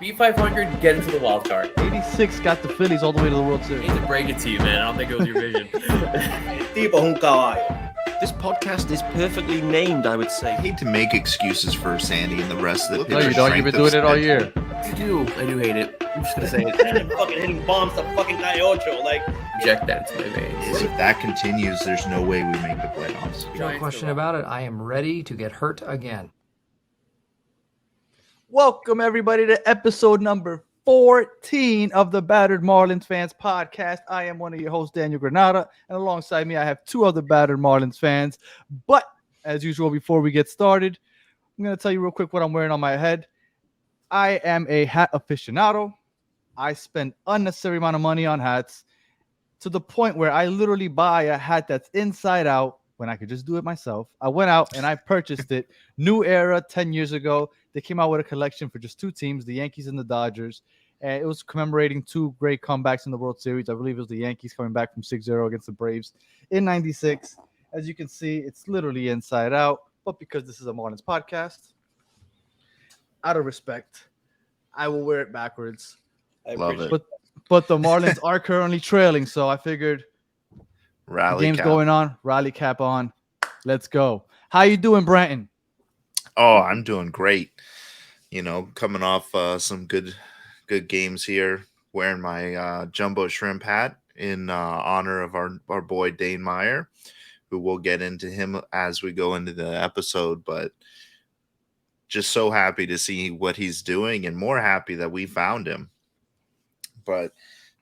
Beat 500, get into the wild card. 86 got the Phillies all the way to the World I Series. hate to break it to you, man. I don't think it was your vision. Tipo un caballo. This podcast is perfectly named, I would say. I hate to make excuses for Sandy and the rest of the No, pitchers. you don't. You've been doing it all year. I do hate it. I'm just gonna say it. And fucking hitting bombs to fucking Calle Ocho. Like, Inject that into my veins. If that continues, there's no way we make the playoffs. No question about it. I am ready to get hurt again. Welcome, everybody, to episode number 14 of the Battered Marlins Fans podcast. I am one of your hosts, Daniel Granada, and alongside me, I have two other Battered Marlins fans. But as usual, before we get started, I'm going to tell you real quick what I'm wearing on my head. I am a hat aficionado. I spend unnecessary amount of money on hats to the point where I literally buy a hat that's inside out when I could just do it myself. I went out and I purchased it. New era, 10 years ago. They came out with a collection for just two teams, the Yankees and the Dodgers. And it was commemorating two great comebacks in the World Series. I believe it was the Yankees coming back from 6-0 against the Braves in 96. As you can see, it's literally inside out. But because this is a Marlins podcast, out of respect, I will wear it backwards. I Love appreciate it. But the Marlins are currently trailing, so I figured the Rally game's cap. going on, rally cap on. Let's go. How you doing, Brenton? Oh, I'm doing great. You know, coming off some good games here. Wearing my jumbo shrimp hat in honor of our boy Dane Meyer, who we'll get into him as we go into the episode. But just so happy to see what he's doing, and more happy that we found him. But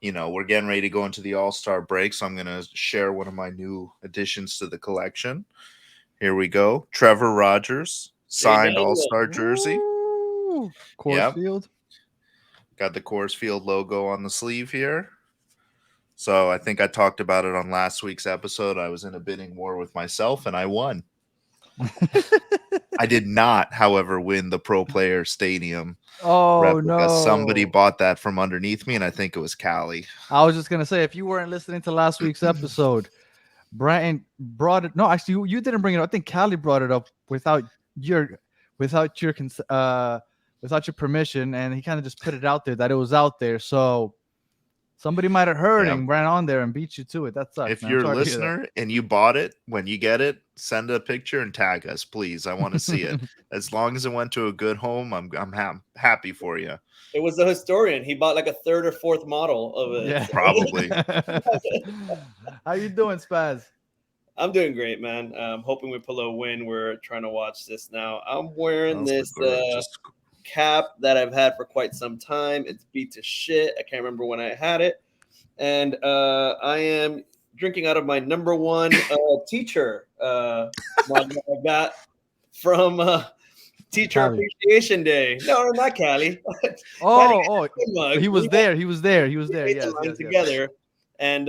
you know, we're getting ready to go into the All-Star break, so I'm going to share one of my new additions to the collection. Here we go. Trevor Rogers, signed Amen. All-Star jersey. Woo! Coors Yep. Field. Got the Coors Field logo on the sleeve here. So I think I talked about it on last week's episode. I was in a bidding war with myself, and I won. I did not, however, win the Pro Player Stadium Oh, replica. no. Somebody bought that from underneath me, and I think it was Callie. I was just going to say, if you weren't listening to last week's episode, Brenton brought it. No, actually, you didn't bring it up. I think Callie brought it up without your permission, and he kind of just put it out there that it was out there. So somebody might have heard Yeah. and ran on there and beat you to it. That sucks. If man. I'm you're a sorry to hear that. listener and you bought it, when you get it, send a picture and tag us, please. I want to see it. As long as it went to a good home, I'm happy for you. it was the historian. He bought like a third or fourth model of it. Yeah. Probably. How you doing, Spaz? I'm doing great, man. Hoping we pull a win. We're trying to watch this now. I'm wearing this Just cap that I've had for quite some time. It's beat to shit. I can't remember when I had it. And I am drinking out of my number one teacher mug that I got from Teacher Cali. Appreciation Day. No, not Cali. Oh, Mug. he was We there. He was there. He was there. made the Yes, line yes, yes. together. And,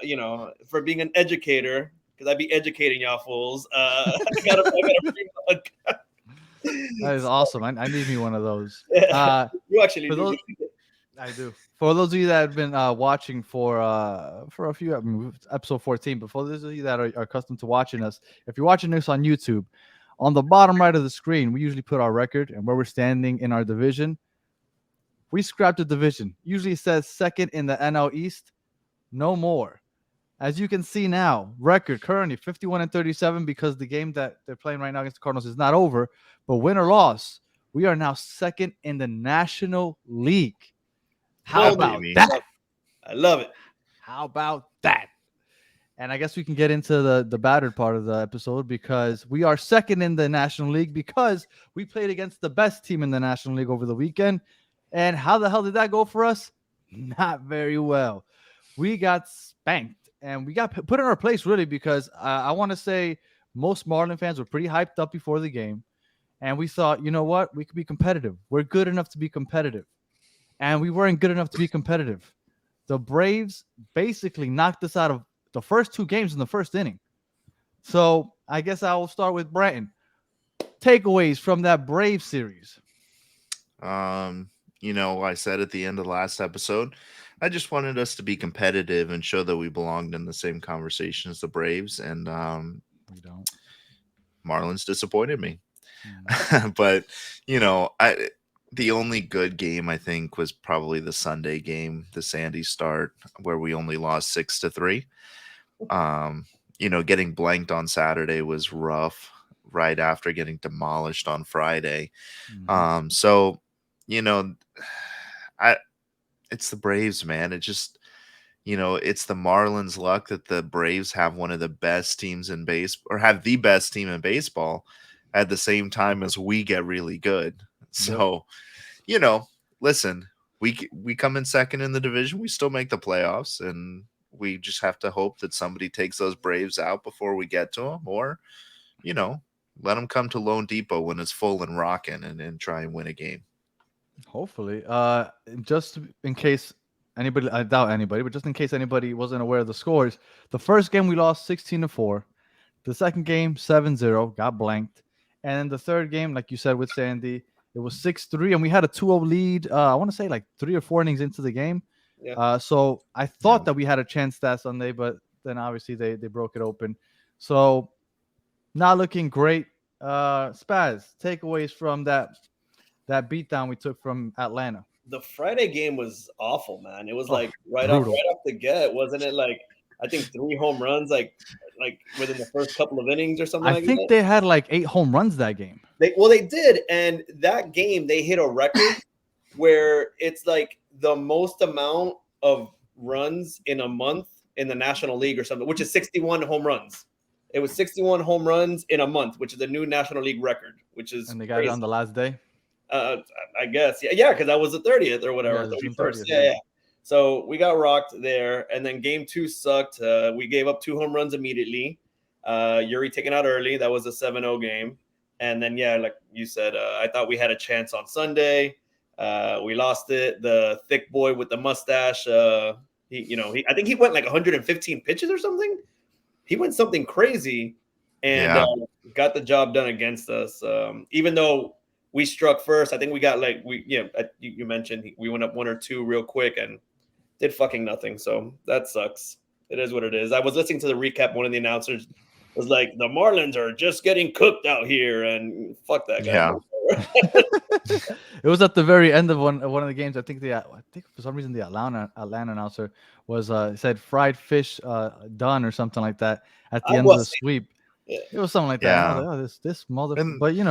you know, for being an educator, because I'd be educating y'all fools, I got a free mug. That is awesome. I need me one of those. You actually for do. those- I do. For those of you that have been watching for a few, episode 14, but for those of you that are accustomed to watching us, if you're watching this on YouTube, on the bottom right of the screen, we usually put our record and where we're standing in our division. We scrapped the division. Usually it says second in the NL East. No more. As you can see now, record currently 51-37 because the game that they're playing right now against the Cardinals is not over. But win or loss, we are now second in the National League. How Well, about baby. that? I love it. How about that? And I guess we can get into the battered part of the episode because we are second in the National League because we played against the best team in the National League over the weekend. And how the hell did that go for us? Not very well. We got spanked and we got put in our place really because I want to say most Marlin fans were pretty hyped up before the game. And we thought, you know what? We could be competitive. We're good enough to be competitive. And we weren't good enough to be competitive. The Braves basically knocked us out of the first two games in the first inning. So I guess I will start with Brenton. Takeaways from that Brave series. You know, I said at the end of the last episode, I just wanted us to be competitive and show that we belonged in the same conversation as the Braves. And We don't. Marlins disappointed me. But, you know, The only good game I think was probably the Sunday game, the Sandy start, where we only lost 6-3. Um, getting blanked on Saturday was rough right after getting demolished on Friday. So, you know, I it's the Braves, man. It just, it's the Marlins' luck that the Braves have one of the best teams in base or have the best team in baseball at the same time as we get really good. So, you know, listen, we come in second in the division, we still make the playoffs, and we just have to hope that somebody takes those Braves out before we get to them, or you know, let them come to Lone Depot when it's full and rocking, and try and win a game. Hopefully. Just in case anybody, I doubt anybody, but just in case anybody wasn't aware of the scores, the first game we lost 16-4. The second game 7-0, got blanked. And then the third game, like you said with Sandy, it was 6-3, and we had a 2-0 lead. I want to say like 3 or 4 innings into the game. Yeah. So I thought that we had a chance that Sunday, but then obviously they broke it open. So not looking great. Spaz, takeaways from that beatdown we took from Atlanta. The Friday game was awful, man. It was Oh, like right brutal. off the get, wasn't it? Like I think 3 home runs, like within the first couple of innings or something. I like think that. they had like 8 home runs that game. They did, and that game they hit a record where it's like the most amount of runs in a month in the National League or something, which is 61 home runs. It was 61 home runs in a month, which is a new National League record, which is And they got crazy. it on the last day. I guess, yeah, because that was the 30th or whatever, Yeah, 31st. 30th, Yeah. So we got rocked there, and then game 2 sucked. We gave up 2 home runs immediately. Yuri taken out early. That was a 7-0 game. And then, yeah, like you said, I thought we had a chance on Sunday. We lost it. The thick boy with the mustache, I think he went like 115 pitches or something. He went something crazy and got the job done against us. Even though we struck first, I think we got you mentioned we went up 1 or 2 real quick and did fucking nothing. So that sucks. It is what it is. I was listening to the recap. One of the announcers was like, the Marlins are just getting cooked out here, and fuck that guy. Yeah. It was at the very end of one of the games. I think for some reason the Atlanta announcer was said fried fish done or something like that at the end of the sweep. Yeah. It was something like that. Yeah. I was like, oh, this mother. And but you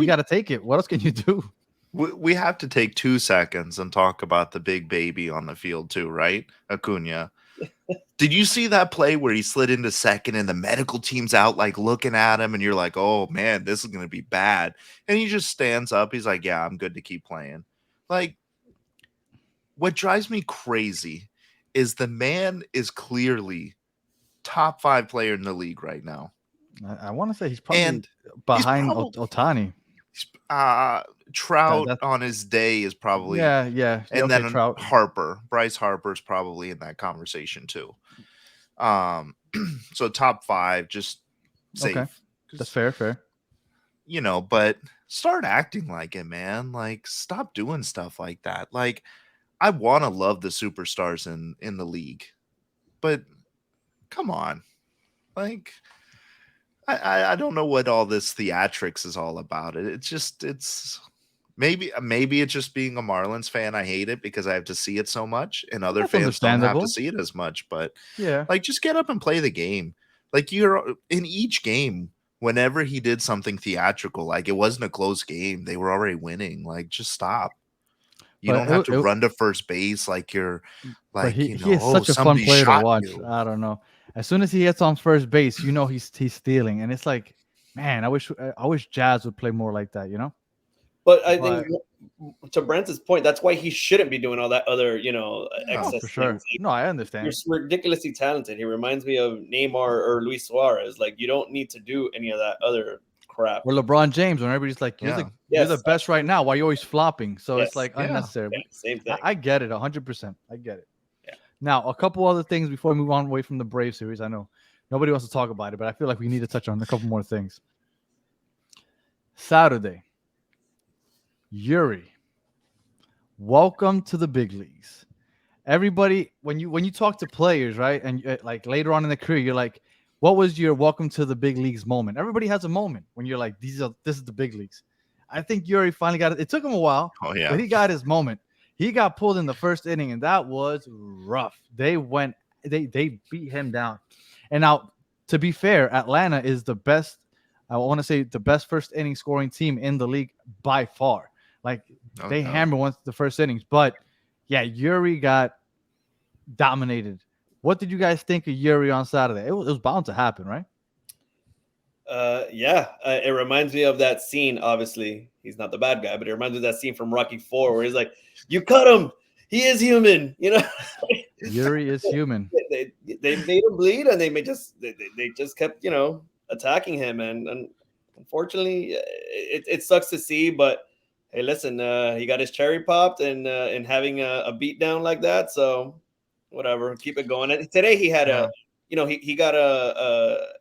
got to take it. What else can you do? We have to take 2 seconds and talk about the big baby on the field too, right? Acuna. Did you see that play where he slid into second and the medical team's out like looking at him and you're like, oh man, this is going to be bad. And he just stands up. He's like, yeah, I'm good to keep playing. Like, what drives me crazy is the man is clearly top 5 player in the league right now. I want to say he's probably behind Ohtani. Trout on his day is probably and then Trout. Bryce Harper's probably in that conversation too. So top 5, just safe. Okay. That's fair. But start acting like it, man. Like, stop doing stuff like that. Like, I want to love the superstars in the league, but come on, like. I don't know what all this theatrics is all about. It's maybe it's just being a Marlins fan. I hate it because I have to see it so much, and other fans don't have to see it as much. But like, just get up and play the game. Like, you're in each game. Whenever he did something theatrical, like it wasn't a close game, they were already winning. Like, just stop. You don't have to run to first base like you're like he is such a fun player to watch. I don't know. As soon as he gets on first base, he's stealing, and it's like, man, I wish Jazz would play more like that, But I think to Brent's point, that's why he shouldn't be doing all that other, excess for sure. things. No, I understand. He's ridiculously talented. He reminds me of Neymar or Luis Suarez. Like, you don't need to do any of that other crap. Or LeBron James, when everybody's like, you're the best right now. Why are you always flopping? So it's like unnecessary. Yeah, same thing. I get it 100%. I get it. Yeah. Now, a couple other things before we move on away from the Brave series. I know nobody wants to talk about it, but I feel like we need to touch on a couple more things. Saturday, Yuri, welcome to the big leagues. Everybody, when you talk to players, right, and like later on in the career, you're like, what was your welcome to the big leagues moment? Everybody has a moment when you're like, this is the big leagues. I think Yuri finally got it. It took him a while, Oh yeah. but he got his moment. He got pulled in the first inning, and that was rough. They beat him down. And now, to be fair, Atlanta is the best. I want to say the best first inning scoring team in the league by far. Like they hammer once the first innings, but yeah, Yuri got dominated. What did you guys think of Yuri on Saturday? It was bound to happen, right? It reminds me of that scene. Obviously, he's not the bad guy, but it reminds me of that scene from Rocky IV where he's like, "You cut him. He is human." You know, Yuri is human. They made him bleed, and they just kept attacking him, and unfortunately, it sucks to see. But hey, listen, he got his cherry popped, and having a beatdown like that, so whatever, keep it going. And today he had he got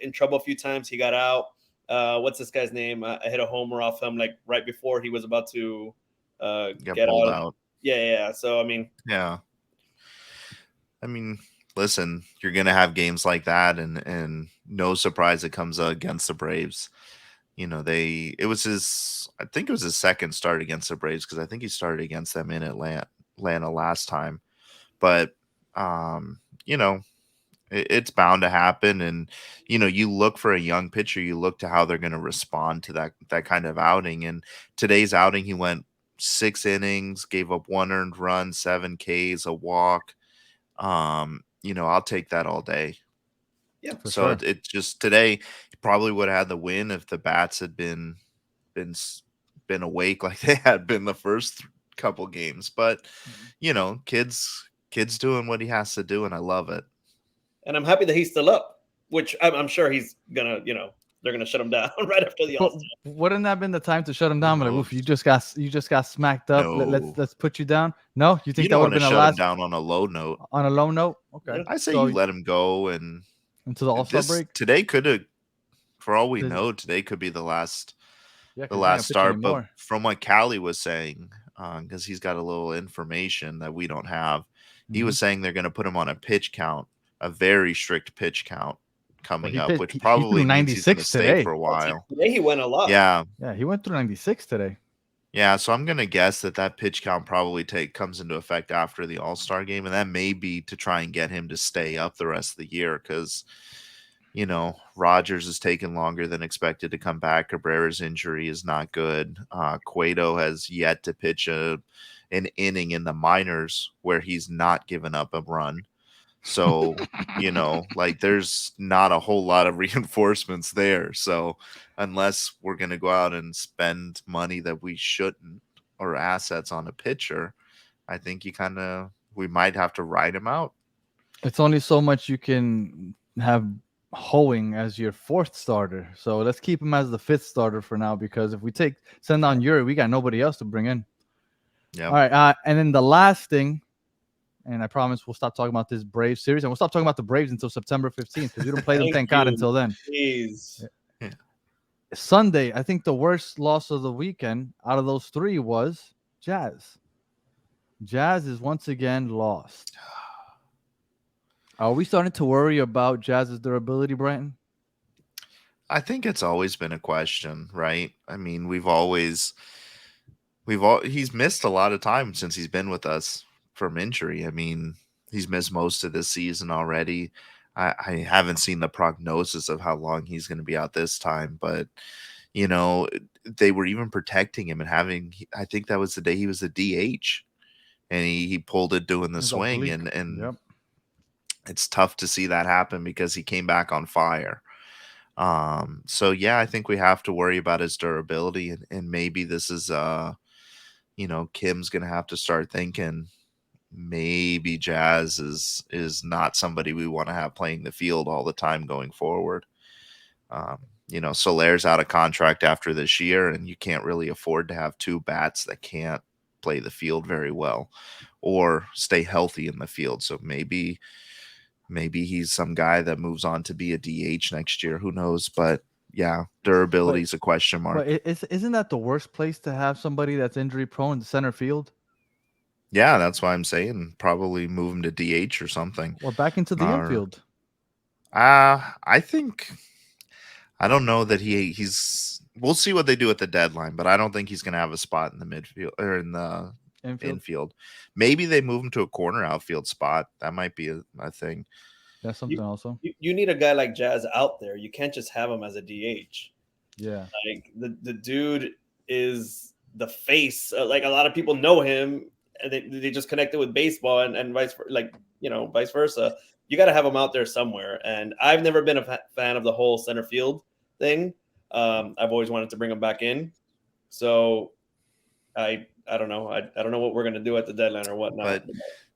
in trouble a few times. He got out. What's this guy's name? I hit a homer off him like right before he was about to get pulled out. Yeah. So I mean, listen, you're gonna have games like that, and no surprise it comes against the Braves. I think it was his second start against the Braves, because I think he started against them in Atlanta last time. But it's bound to happen. And, you look for a young pitcher, you look to how they're going to respond to that kind of outing. And today's outing, he went 6 innings, gave up 1 earned run, 7 Ks, a walk. I'll take that all day. Yeah. So it just today, he probably would have had the win if the bats had been awake like they had been the first couple games. But, kid's doing what he has to do, and I love it. And I'm happy that he's still up, which I'm sure he's gonna, they're gonna shut him down right after the All-Star. Wouldn't that have been the time to shut him down? Like, oof, you just got smacked up. No. Let's put you down. No, you think you that would have been a last him down on a low note? On a low note, okay. Yeah. I say you let him go and into the All-Star break. Today could have, for all we know, today could be the last start. But from what Callie was saying, because he's got a little information that we don't have, he was saying they're going to put him on a pitch count, a very strict pitch count coming up, which probably means he's going to stay for a while. Today he went a lot. Yeah, he went through 96 today. Yeah, so I'm going to guess that pitch count probably comes into effect after the All-Star game, and that may be to try and get him to stay up the rest of the year, because Rogers is taking longer than expected to come back. Cabrera's injury is not good. Cueto has yet to pitch an inning in the minors where he's not given up a run. So, there's not a whole lot of reinforcements there. So unless we're going to go out and spend money that we shouldn't, or assets on a pitcher, I think we might have to ride him out. It's only so much you can have Hoeing as your 4th starter. So let's keep him as the 5th starter for now, because if we send on Yuri, we got nobody else to bring in. Yeah. All right. And then the last thing, and I promise we'll stop talking about this Braves series, and we'll stop talking about the Braves until September 15th, because we don't play them, thank God, until then. Please. Yeah. Sunday, I think the worst loss of the weekend out of those 3 was Jazz. Jazz is once again lost. Are we starting to worry about Jazz's durability, Brighton? I think it's always been a question, right? I mean, he's missed a lot of time since he's been with us from injury. I mean, he's missed most of this season already. I haven't seen the prognosis of how long he's going to be out this time, but they were even protecting him and I think that was the day he was the DH, and he pulled it doing the swing, and yep. It's tough to see that happen because he came back on fire. So yeah, I think we have to worry about his durability, and maybe this is Kim's gonna have to start thinking maybe Jazz is not somebody we want to have playing the field all the time going forward. Solaire's out of contract after this year, and you can't really afford to have 2 bats that can't play the field very well or stay healthy in the field. So maybe he's some guy that moves on to be a DH next year. Who knows? But yeah, durability is a question mark. But isn't that the worst place to have somebody that's injury prone in center field? Yeah, that's why I'm saying probably move him to DH or something. Or back into the infield. I don't know that he's we'll see what they do at the deadline, but I don't think he's going to have a spot in the midfield or in the infield. Maybe they move him to a corner outfield spot. That might be a thing. That's something also. You need a guy like Jazz out there. You can't just have him as a DH. Yeah. Like the dude is the face. Like a lot of people know him, and they just connected with baseball and vice versa. You got to have him out there somewhere. And I've never been a fan of the whole center field thing. I've always wanted to bring him back in. So I don't know. I don't know what we're gonna do at the deadline or whatnot. But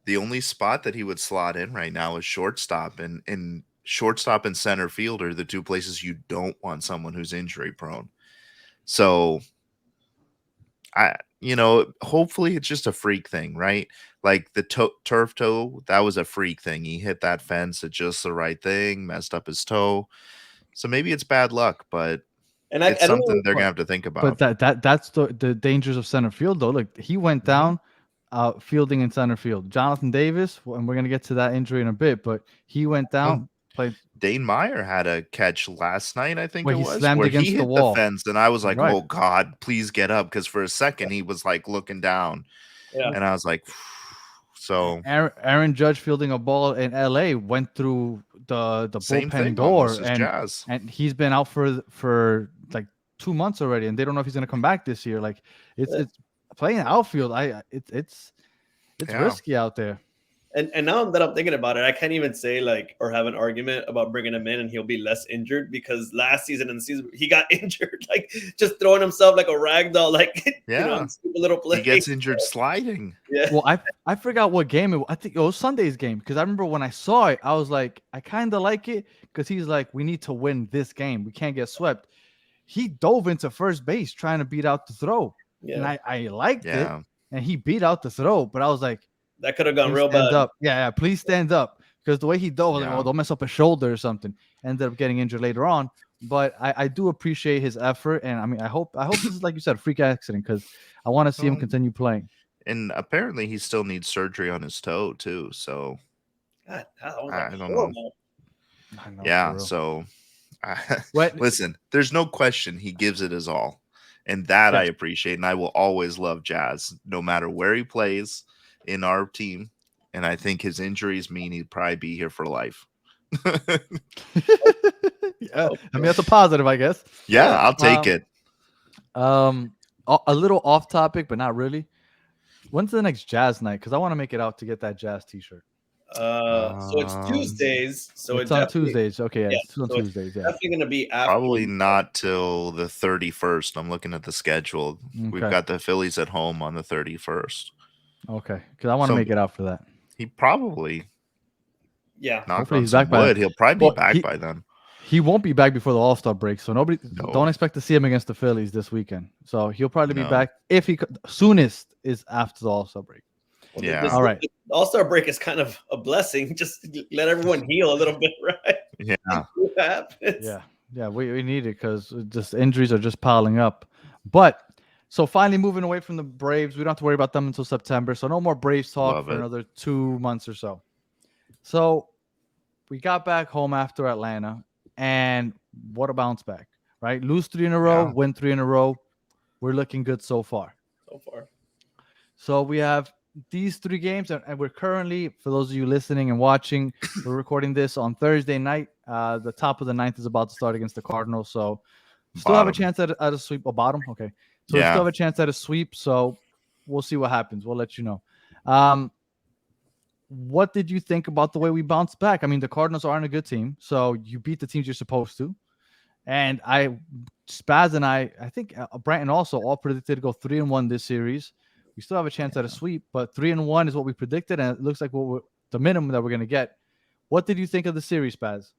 the only spot that he would slot in right now is shortstop, and shortstop and center field are the two places you don't want someone who's injury prone. So hopefully it's just a freak thing, right? Like the turf toe, that was a freak thing. He hit that fence at just the right thing, messed up his toe. So maybe it's bad luck, but it's something they're gonna have to think about. But that's the dangers of center field, though. Look, he went down fielding in center field. Jonathan Davis, and we're gonna get to that injury in a bit, but he went down. Played. Dane Meyer had a catch last night, I think where it was, slammed where against he hit the wall. fence, and I was like, Right. "Oh God, please get up!" Because for a second he was like looking down, and I was like, "So." Aaron Judge fielding a ball in LA went through the bullpen door, and he's been out for like 2 months already, and they don't know if he's gonna come back this year. Like it's playing outfield. It's risky out there. And now that I'm thinking about it, I can't even say or have an argument about bringing him in and he'll be less injured, because last season and the season he got injured, just throwing himself like a rag doll, little play. He gets injured sliding. Yeah. Well, I forgot what game it was. I think it was Sunday's game, because I remember when I saw it, I was like, I kind of like it, because he's like, we need to win this game. We can't get swept. He dove into first base trying to beat out the throw, and I liked it, and he beat out the throw, but I was like, that could have gone real bad. Up. Yeah, please stand up, because the way he dove, I was like, oh, don't mess up a shoulder or something. Ended up getting injured later on, but I do appreciate his effort, and I mean, I hope this is, like you said, a freak accident, because I want to see him continue playing. And apparently, he still needs surgery on his toe too. So God, I don't know. Yeah, so listen, there's no question he gives it his all, and that I appreciate, and I will always love Jazz, no matter where he plays in our team. And I think his injuries mean he'd probably be here for life. Yeah, I mean, that's a positive, I guess. Yeah, I'll take it. A little off topic, but not really. When's the next Jazz night? Because I want to make it out to get that Jazz T-shirt. So it's Tuesdays. So it's on Tuesdays. Okay, yeah, it's on Tuesdays. Yeah, definitely gonna be after. Probably not till the 31st. I'm looking at the schedule. Okay. We've got the Phillies at home on the 31st. Okay, because I want to make it out for that. He probably, hopefully he's back by. He'll probably be back by then. He won't be back before the All-Star break, so don't expect to see him against the Phillies this weekend. So he'll probably be back if he soonest is after the All-Star break. Yeah. All right. The All-Star break is kind of a blessing. Just let everyone heal a little bit, right? Yeah. What happens? Yeah. We need it, because just injuries are just piling up. But so finally moving away from the Braves, we don't have to worry about them until September. So no more Braves talk for another 2 months or so. So we got back home after Atlanta, and what a bounce back, right? Lose 3 in a row, win 3 in a row. We're looking good so far. So we have these 3 games, and we're currently, for those of you listening and watching, we're recording this on Thursday night. The top of the 9th is about to start against the Cardinals, so still have a chance at a sweep. A bottom, okay. So we still have a chance at a sweep, so we'll see what happens. We'll let you know. What did you think about the way we bounced back? I mean, the Cardinals aren't a good team, so you beat the teams you're supposed to. And Spaz and I think Branton also all predicted to go 3-1 this series. We still have a chance at a sweep, but 3-1 is what we predicted, and it looks like the minimum that we're going to get. What did you think of the series, Spaz?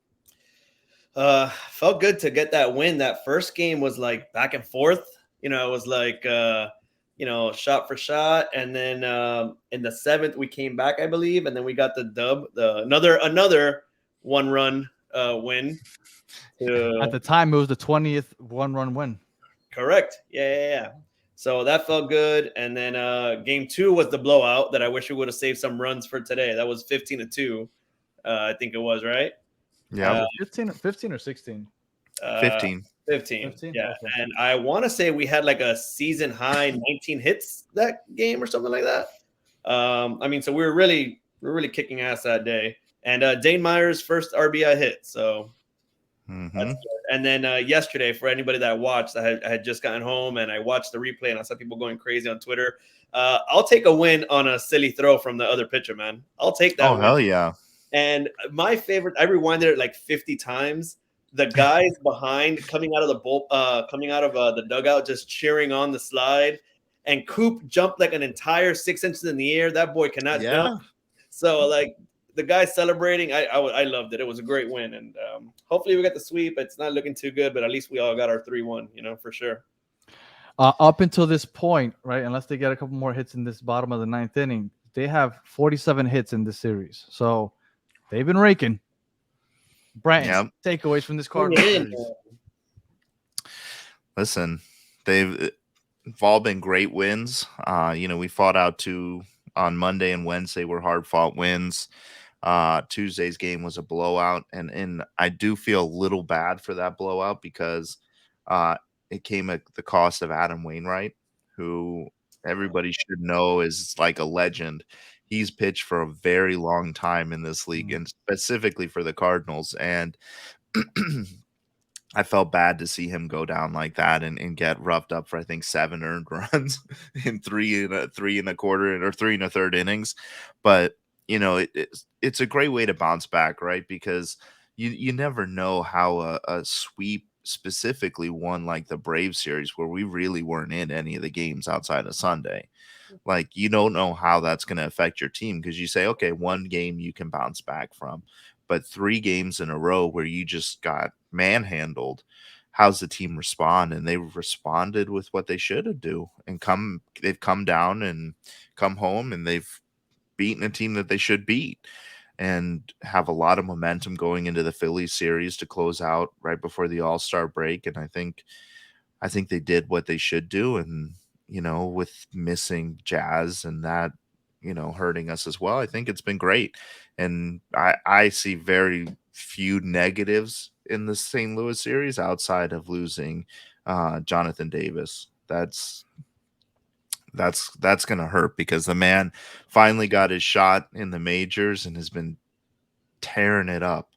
Felt good to get that win. That first game was like back and forth. It was like, shot for shot. And then in the 7th, we came back, I believe. And then we got the dub, another 1-run win. At the time, it was the 20th 1-run win. Correct. Yeah. So that felt good. And then game 2 was the blowout that I wish we would have saved some runs for today. That was 15-2. I think it was, right? Yeah. 15 or 16? 15. 15. 15? Yeah. Okay. And I want to say we had like a season high 19 hits that game or something like that. I mean, so we were really kicking ass that day. And Dane Meyer's first RBI hit. So Mhm. and then yesterday, for anybody that watched, I had just gotten home and I watched the replay and I saw people going crazy on Twitter. I'll take a win on a silly throw from the other pitcher, man. I'll take that Oh, win. hell yeah. And my favorite, I rewinded it like 50 times. The guys behind coming out of the dugout, just cheering on the slide. And Coop jumped like an entire 6 inches in the air. That boy cannot jump. Yeah. So like the guys celebrating, I loved it. It was a great win, and hopefully we get the sweep. It's not looking too good, but at least we all got our 3-1. For sure. Up until this point, right? Unless they get a couple more hits in this bottom of the ninth inning, they have 47 hits in this series. So they've been raking. Brandon, takeaways from this Cardinals series. Listen, they've all been great wins. We fought out two on Monday and Wednesday were hard fought wins. Tuesday's game was a blowout, and I do feel a little bad for that blowout because it came at the cost of Adam Wainwright, who everybody should know is like a legend. He's pitched for a very long time in this league, and specifically for the Cardinals. And I felt bad to see him go down like that and get roughed up for I think 7 earned runs in three and a quarter or 3 1/3 innings. But it's a great way to bounce back, right? Because you never know how a sweep specifically won like the Braves series where we really weren't in any of the games outside of Sunday. Like you don't know how that's going to affect your team because you say, okay, one game you can bounce back from, but 3 games in a row where you just got manhandled, how's the team respond? And they've responded with what they should do and they've come down and come home and they've beaten a team that they should beat and have a lot of momentum going into the Phillies series to close out right before the All-Star break. And I think they did what they should do. And, with missing Jazz and that, hurting us as well, I think it's been great. And I see very few negatives in the St. Louis series outside of losing Jonathan Davis. That's going to hurt because the man finally got his shot in the majors and has been tearing it up.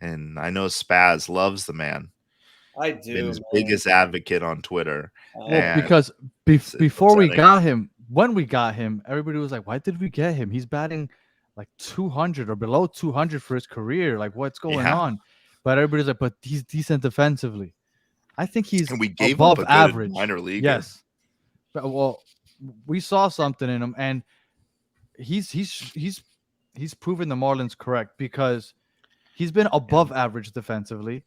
And I know Spaz loves the man. I do. Been his biggest advocate on Twitter. Well, because before we got him, when we got him, everybody was like, why did we get him? He's batting like 200 or below 200 for his career. Like, what's going on? But everybody's like, but he's decent defensively. I think he's and we gave above him a average. Minor league. Yes. But, well, we saw something in him, and he's proven the Marlins correct because he's been above average defensively,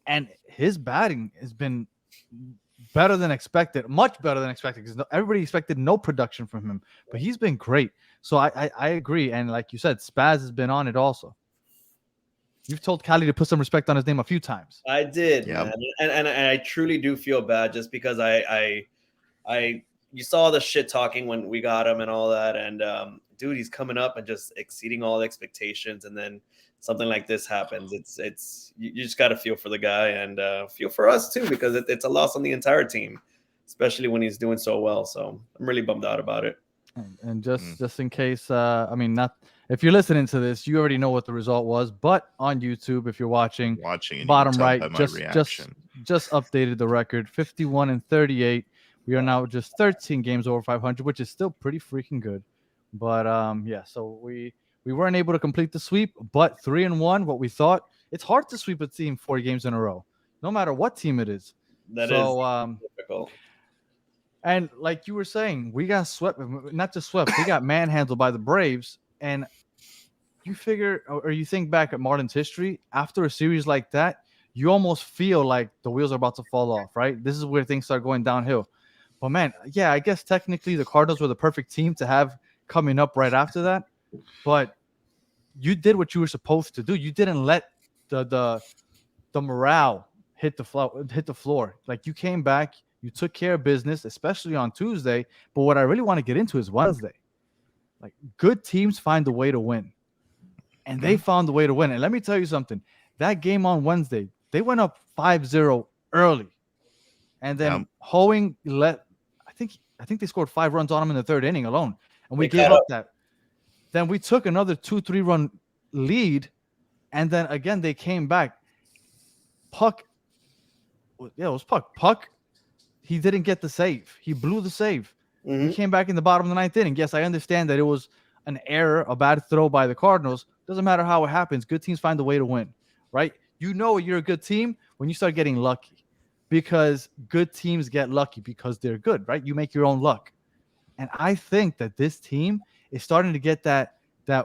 and his batting has been better than expected, much better than expected because everybody expected no production from him, but he's been great. So I agree, and like you said, Spaz has been on it also. You've told Cali to put some respect on his name a few times. I did, man. And I truly do feel bad just because you saw the shit talking when we got him and all that, and dude, he's coming up and just exceeding all expectations, and then something like this happens. It's you just got to feel for the guy and feel for us too because it's a loss on the entire team, especially when he's doing so well. So I'm really bummed out about it. And just in case, not if you're listening to this, you already know what the result was. But on YouTube, if you're watching bottom right, just updated the record: 51-38. We are now just 13 games over 500, which is still pretty freaking good. But so we weren't able to complete the sweep, but 3-1. What we thought, it's hard to sweep a team 4 games in a row, no matter what team it is. That is difficult. And like you were saying, we got swept, not just swept, we got manhandled by the Braves. And you figure, or you think back at Marlins history, after a series like that, you almost feel like the wheels are about to fall off, right? This is where things start going downhill. But man, yeah, I guess technically the Cardinals were the perfect team to have coming up right after that. But you did what you were supposed to do. You didn't let the morale hit the floor. Like you came back, you took care of business, especially on Tuesday. But what I really want to get into is Wednesday. Like good teams find a way to win. And they found a way to win. And let me tell you something. That game on Wednesday, they went up 5-0 early. and then Yep. Hoeing I think they scored 5 runs on him in the 3rd inning alone, and we They gave cut up up. that. Then we took another 2-3 run lead, and then again they came back. Puck, yeah, it was Puck. Puck, he didn't get the save. He blew the save. He Mhm. came back in the bottom of the 9th inning. Yes, I understand that it was an error, a bad throw by the Cardinals. Doesn't matter how it happens. Good teams find a way to win, right? You know you're a good team when you start getting lucky, because good teams get lucky because they're good, right? You make your own luck. And I think that this team is starting to get that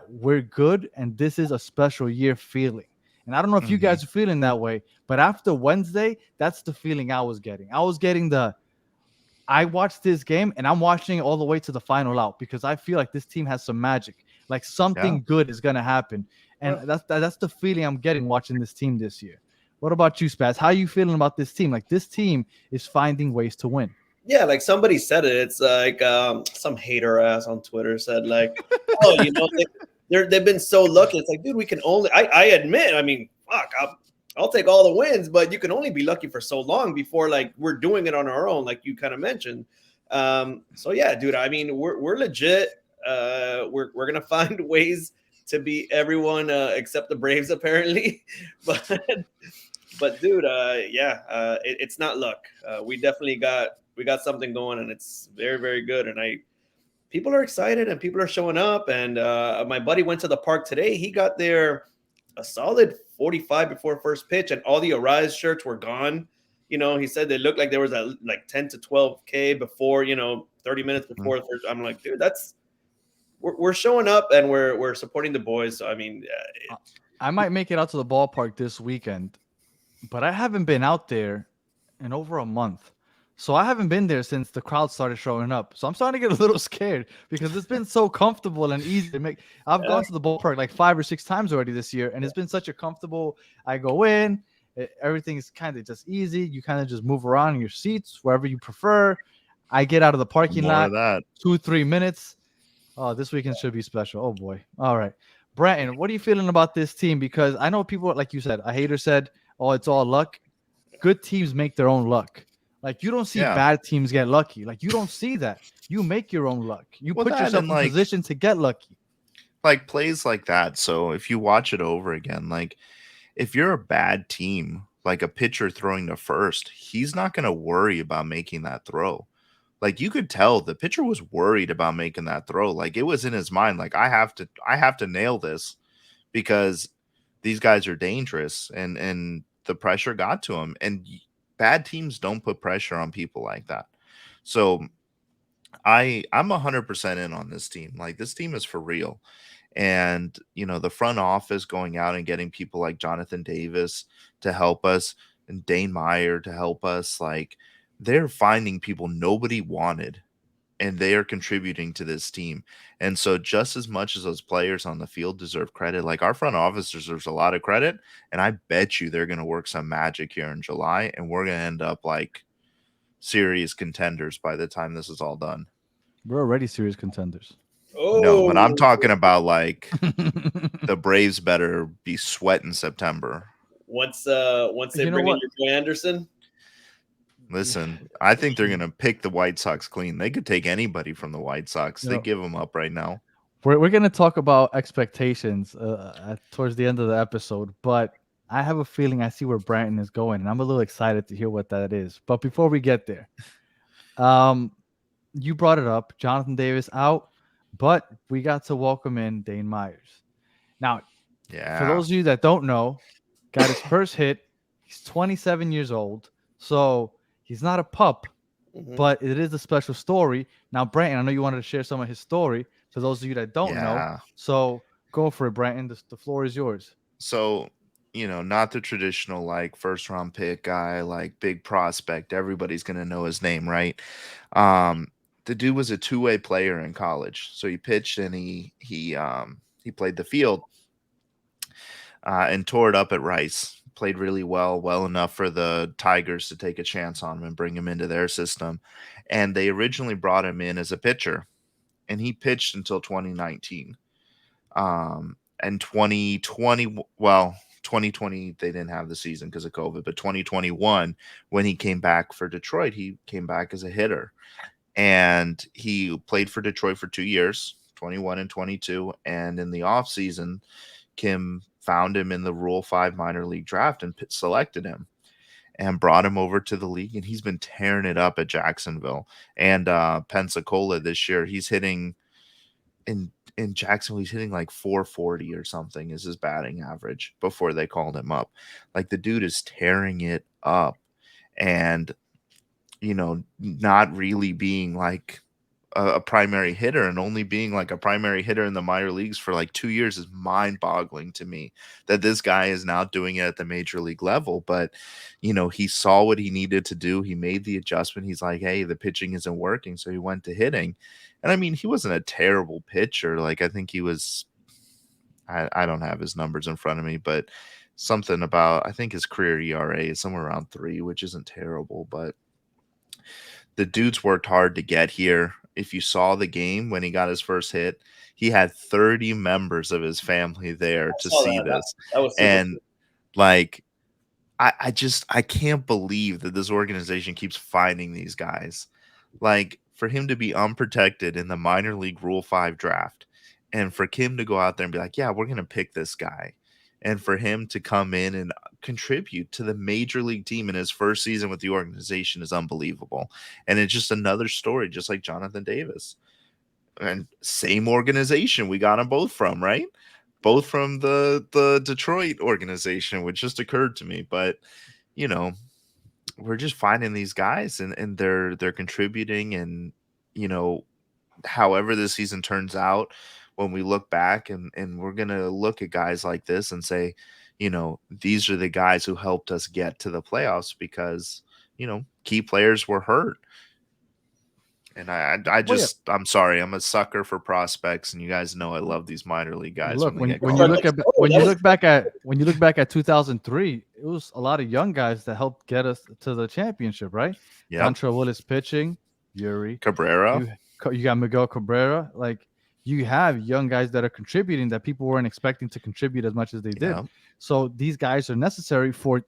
we're good and this is a special year feeling. And I don't know if you Mhm. guys are feeling that way, but after Wednesday, that's the feeling I was getting. I was getting I watched this game and I'm watching it all the way to the final out because I feel like this team has some magic. Like something good is gonna happen. And that's the feeling I'm getting watching this team this year. What about you, Spaz? How are you feeling about this team? Like this team is finding ways to win. Yeah, like somebody said it. It's like some hater ass on Twitter said like, oh, they've been so lucky. It's like, dude, we can only. I admit. I mean, fuck, I'll take all the wins, but you can only be lucky for so long before like we're doing it on our own, like you kind of mentioned. So yeah, dude. I mean, we're legit. We're gonna find ways to beat everyone except the Braves, apparently. But dude, it's not luck. We definitely got something going, and it's very, very good. And people are excited, and people are showing up. And my buddy went to the park today. He got there a solid 45 before first pitch, and all the Arise shirts were gone. He said they looked like there was like 10 to 12K before, 30 minutes before the first. I'm like, dude, we're showing up, and we're supporting the boys. So I mean, I might make it out to the ballpark this weekend, but I haven't been out there in over a month. So I haven't been there since the crowd started showing up. So I'm starting to get a little scared because it's been so comfortable and easy to make. I've gone to the ballpark like 5 or 6 times already this year, and it's been such a comfortable. I go in, everything is kind of just easy. You kind of just move around in your seats wherever you prefer. I get out of the parking More lot of that. 2-3 minutes. Oh, this weekend should be special. Oh boy. All right, Bratton, what are you feeling about this team? Because I know people, like you said, a hater said, "Oh, it's all luck." Good teams make their own luck. Like you don't see Yeah. bad teams get lucky. Like you don't see that. You make your own luck. You Well, put that yourself and, in like- position to get lucky. Like plays like that. So if you watch it over again, like if you're a bad team, like a pitcher throwing to first, he's not going to worry about making that throw. Like you could tell the pitcher was worried about making that throw. Like it was in his mind, like I have to nail this because these guys are dangerous, and the pressure got to him. And bad teams don't put pressure on people like that. So I'm 100% in on this team. Like this team is for real. And the front office going out and getting people like Jonathan Davis to help us and Dane Meyer to help us, like they're finding people nobody wanted, and they are contributing to this team. And so just as much as those players on the field deserve credit, like our front office deserves a lot of credit, and I bet you they're going to work some magic here in July, and we're going to end up like serious contenders by the time this is all done. We're already serious contenders. No, but I'm oh, talking about like the Braves better be sweat in September. once they You know bring in what? your boy Anderson. Listen, I think they're going to pick the White Sox clean. They could take anybody from the White Sox. They give them up right now. We're going to talk about expectations towards the end of the episode, but I have a feeling I see where Brandon is going, and I'm a little excited to hear what that is. But before we get there, you brought it up, Jonathan Davis out, but we got to welcome in Dane Myers. Now, Yeah. for those of you that don't know, got his first hit. He's 27 years old, so he's not a pup, but it is a special story. Now, Brandon, I know you wanted to share some of his story for those of you that don't know. So go for it, Brandon. The floor is yours. So, not the traditional like first round pick guy, like big prospect. Everybody's going to know his name, right? The dude was a two-way player in college. So he pitched and he played the field and tore it up at Rice. Played really well enough for the Tigers to take a chance on him and bring him into their system. And they originally brought him in as a pitcher, and he pitched until 2019. And 2020, well, 2020 they didn't have the season because of COVID, but 2021 when he came back for Detroit, he came back as a hitter, and he played for Detroit for 2 years, 21 and 22, and in the offseason, Kim found him in the Rule 5 minor league draft and selected him and brought him over to the league, and he's been tearing it up at Jacksonville and Pensacola this year. He's hitting in Jacksonville, he's hitting like 440 or something is his batting average before they called him up. Like, the dude is tearing it up, and not really being like a primary hitter, and only being like a primary hitter in the minor leagues for like 2 years is mind-boggling to me, that this guy is now doing it at the major league level. But he saw what he needed to do. He made the adjustment. He's like, hey, the pitching isn't working, so he went to hitting. And I mean, he wasn't a terrible pitcher. Like, I think he was, I don't have his numbers in front of me, but something about, I think his career ERA is somewhere around 3, which isn't terrible. But the dude's worked hard to get here. If you saw the game when he got his first hit, he had 30 members of his family there to see this. That was super And cool. like, I can't believe that this organization keeps finding these guys. Like, for him to be unprotected in the minor league Rule 5 draft, and for Kim to go out there and be like, yeah, we're going to pick this guy, and for him to come in and contribute to the major league team in his first season with the organization is unbelievable. And it's just another story, just like Jonathan Davis. And same organization we got them both from, right? Both from the Detroit organization, which just occurred to me. But, we're just finding these guys, and they're contributing. And, however this season turns out, when we look back and we're going to look at guys like this and say, these are the guys who helped us get to the playoffs because, key players were hurt. And I'm sorry, I'm a sucker for prospects, and you guys know I love these minor league guys. Look, when you called. look back at 2003, it was a lot of young guys that helped get us to the championship, right? Yeah, Dontrell Willis pitching, Yuri Cabrera. You got Miguel Cabrera. Like, you have young guys that are contributing that people weren't expecting to contribute as much as they did. Yeah. So these guys are necessary for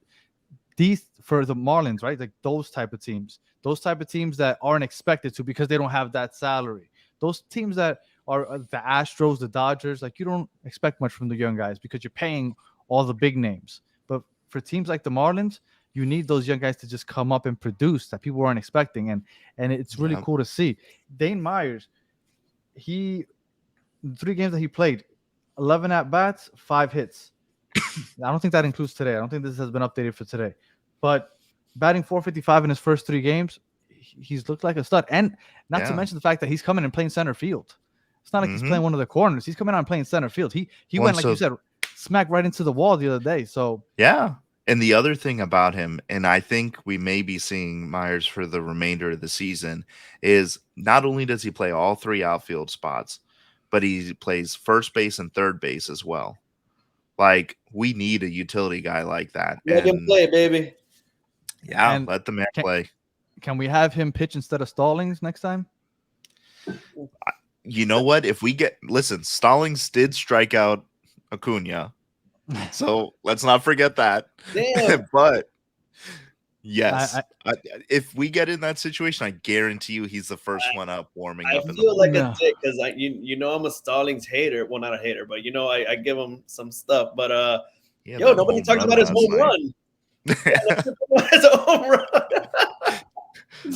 the Marlins, right? Like those type of teams that aren't expected to because they don't have that salary. Those teams that are the Astros, the Dodgers, like, you don't expect much from the young guys because you're paying all the big names. But for teams like the Marlins, you need those young guys to just come up and produce that people weren't expecting. And it's really cool to see. Dane Myers, the 3 games that he played, 11 at-bats, 5 hits. I don't think that includes today. I don't think this has been updated for today. But batting .455 in his first 3 games, he's looked like a stud. And not to mention the fact that he's coming and playing center field. It's not like he's playing one of the corners. He's coming out and playing center field. He went, like you said, smack right into the wall the other day. So yeah. And the other thing about him, and I think we may be seeing Myers for the remainder of the season, is not only does he play all 3 outfield spots, but he plays first base and third base as well. Like, we need a utility guy like that. Let him play, baby. Yeah, And let the man play. Can we have him pitch instead of Stallings next time? You know what? Stallings did strike out Acuna. So let's not forget that. Damn. But yes, if we get in that situation, I guarantee you he's the first one up warming up. I feel like a dick because I'm a Stallings hater. Well, not a hater, but I give him some stuff. But nobody talked about his home run. His home run.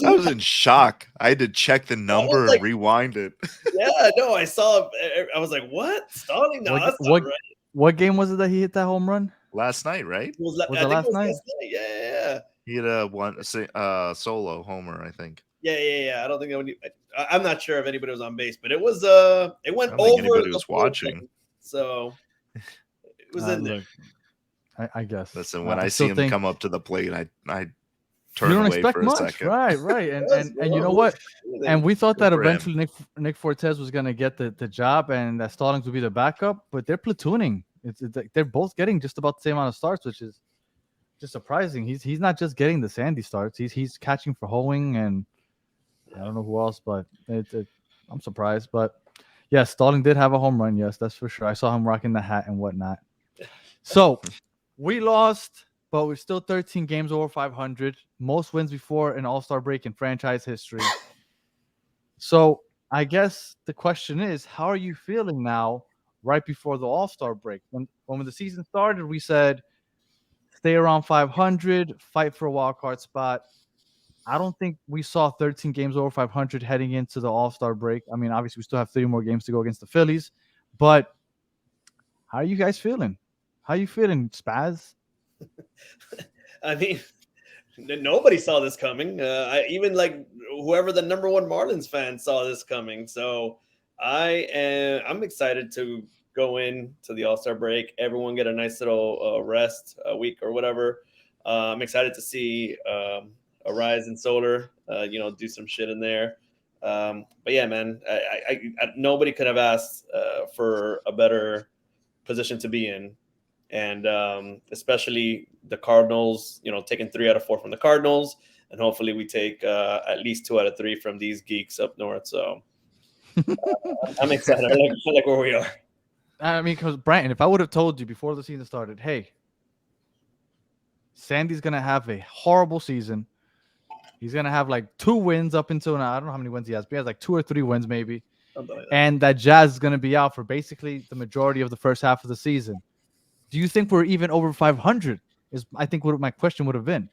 I was in shock. I had to check the number and rewind it. Yeah, no, I saw. I was like, "What? Stallings? No, that's not right." What game was it that he hit that home run? Last night, right? Was it last night? Yeah. He hit a solo homer, I think. Yeah. I don't think I'm not sure if anybody was on base, but it was it went over. Anybody was watching, so it was in there. I guess. Listen, when I see him come up to the plate, I turn away for a second. Right. And you know what? And we thought that eventually Nick Fortes was going to get the job and that Stallings would be the backup, but they're platooning. It's like they're both getting just about the same amount of starts, which is just surprising. He's not just getting the Sandy starts. He's catching for Hoeing and I don't know who else, but I'm surprised. But yes, Stallings did have a home run. Yes, that's for sure. I saw him rocking the hat and whatnot. So We lost, but we're still 13 games over 500. Most wins before an All-Star break in franchise history. So I guess the question is, how are you feeling now right before the All-Star break? When the season started, we said stay around 500, fight for a wild card spot. I don't think we saw 13 games over 500 heading into the All-Star break. I mean, obviously, we still have 3 more games to go against the Phillies. But how are you guys feeling? How are you feeling, Spaz? I mean, nobody saw this coming. Even like whoever the number one Marlins fan saw this coming. So I'm excited to go into the All-Star break. Everyone get a nice little rest, a week or whatever. I'm excited to see Arise and Solar, do some shit in there. But yeah, man, nobody could have asked for a better position to be in. And especially the Cardinals, taking 3 out of 4 from the Cardinals, and hopefully we take at least 2 out of 3 from these geeks up north. So I'm excited. I like where we are. I mean, because Brandon, if I would have told you before the season started, hey, Sandy's gonna have a horrible season. He's gonna have like 2 wins up until now. I don't know how many wins he has, but he has like 2 or 3 wins maybe. And that Jazz is gonna be out for basically the majority of the first half of the season. Do you think we're even over 500? I think what my question would have been.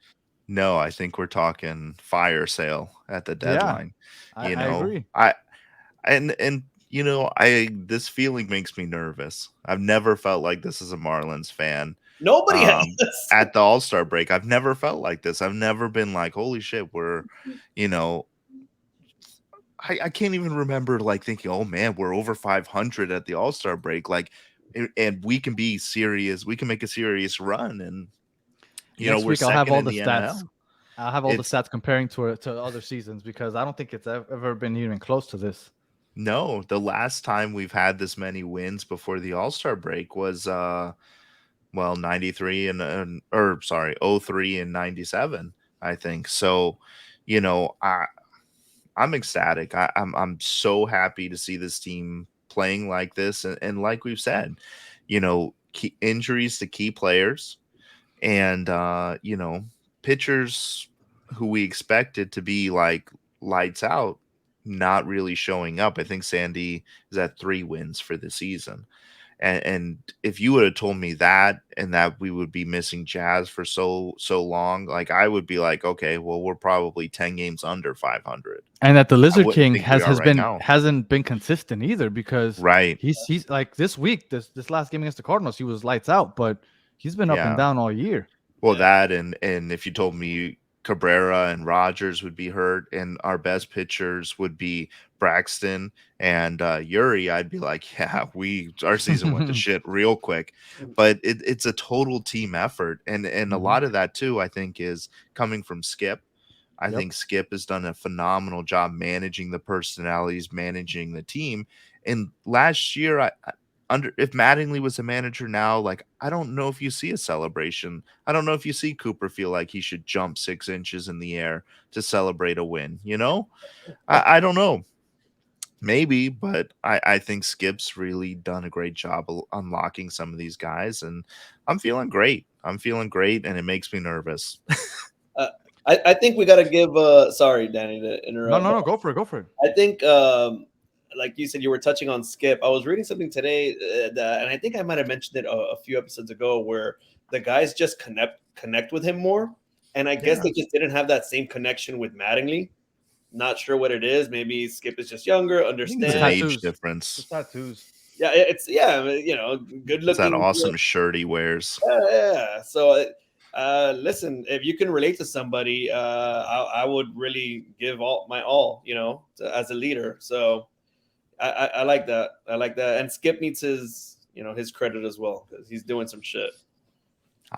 No, I think we're talking fire sale at the deadline. I agree. This feeling makes me nervous. I've never felt like this as a Marlins fan. Nobody has at the All-Star break. I've never felt like this. I've never been like, holy shit, I can't even remember like thinking, oh man, we're over 500 at the All-Star break. Like, and we can be serious. We can make a serious run. And, next we're week I'll have second all in the stats. NL. I'll have all the stats comparing to other seasons because I don't think it's ever been even close to this. No, the last time we've had this many wins before the All-Star break was 93 and 03 and 97, I think. So, I'm ecstatic. I'm so happy to see this team playing like this, and like we've said, injuries to key players, and pitchers who we expected to be like lights out, not really showing up. I think Sandy is at 3 wins for the season. And if you would have told me that, and that we would be missing Jazz for so long, like I would be like, okay, well, we're probably 10 games under 500. And that the Lizard King hasn't been consistent either, because right, he's like this week, this last game against the Cardinals, he was lights out, but he's been up and down all year. Well, that and if you told me Cabrera and Rogers would be hurt and our best pitchers would be Braxton and Yuri, I'd be like, yeah, our season went to shit real quick. But it's a total team effort, and a lot of that too, I think, is coming from Skip. I think Skip has done a phenomenal job managing the personalities, managing the team. And last year, if Mattingly was a manager now, like, I don't know if you see a celebration. I don't know if you see Cooper feel like he should jump 6 inches in the air to celebrate a win. I don't know. Maybe, but I think Skip's really done a great job unlocking some of these guys, and I'm feeling great. And it makes me nervous. I think we got to give sorry, Danny, to interrupt. No, go for it. I think like you said, you were touching on Skip. I was reading something today and I think I might have mentioned it a few episodes ago, where the guys just connect with him more, and I guess they just didn't have that same connection with Mattingly. Not sure what it is. Maybe Skip is just younger, understand it's an age difference. It's tattoos. Yeah, good looking. It's that awesome shirt he wears. Yeah. So listen, if you can relate to somebody, I would really give my all, as a leader. So I like that. And Skip needs his credit as well, because he's doing some shit.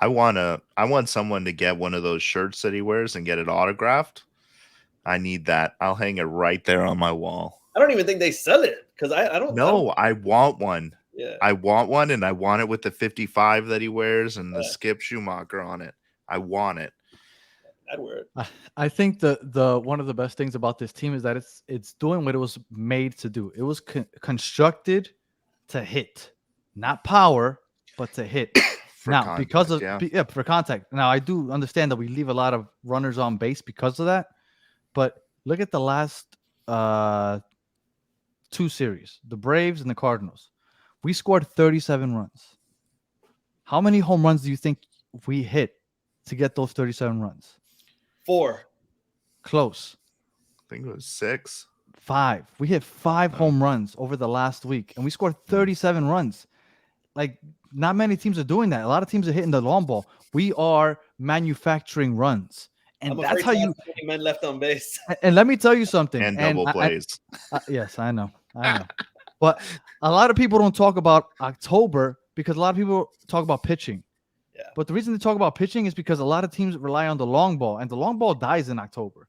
I want someone to get one of those shirts that he wears and get it autographed. I need that. I'll hang it right there on my wall. I don't even think they sell it, because I don't know. I want one. Yeah. I want one, and I want it with the 55 that he wears and the Skip Schumacher on it. I want it. I'd wear it. I think the one of the best things about this team is that it's doing what it was made to do. It was constructed to hit, not power, but to hit. For now, context, because of yeah. for contact. Now, I do understand that we leave a lot of runners on base because of that. But look at the last 2 series, the Braves and the Cardinals. We scored 37 runs. How many home runs do you think we hit to get those 37 runs? 4. Close. I think it was 6. 5. We hit 5 home runs over the last week, and we scored 37 runs. Like, not many teams are doing that. A lot of teams are hitting the long ball. We are manufacturing runs, and I'm that's afraid how to you. ask how many men left on base. And let me tell you something. And double plays. Yes, I know. But a lot of people don't talk about October because a lot of people talk about pitching. Yeah. But the reason they talk about pitching is because a lot of teams rely on the long ball, and the long ball dies in October.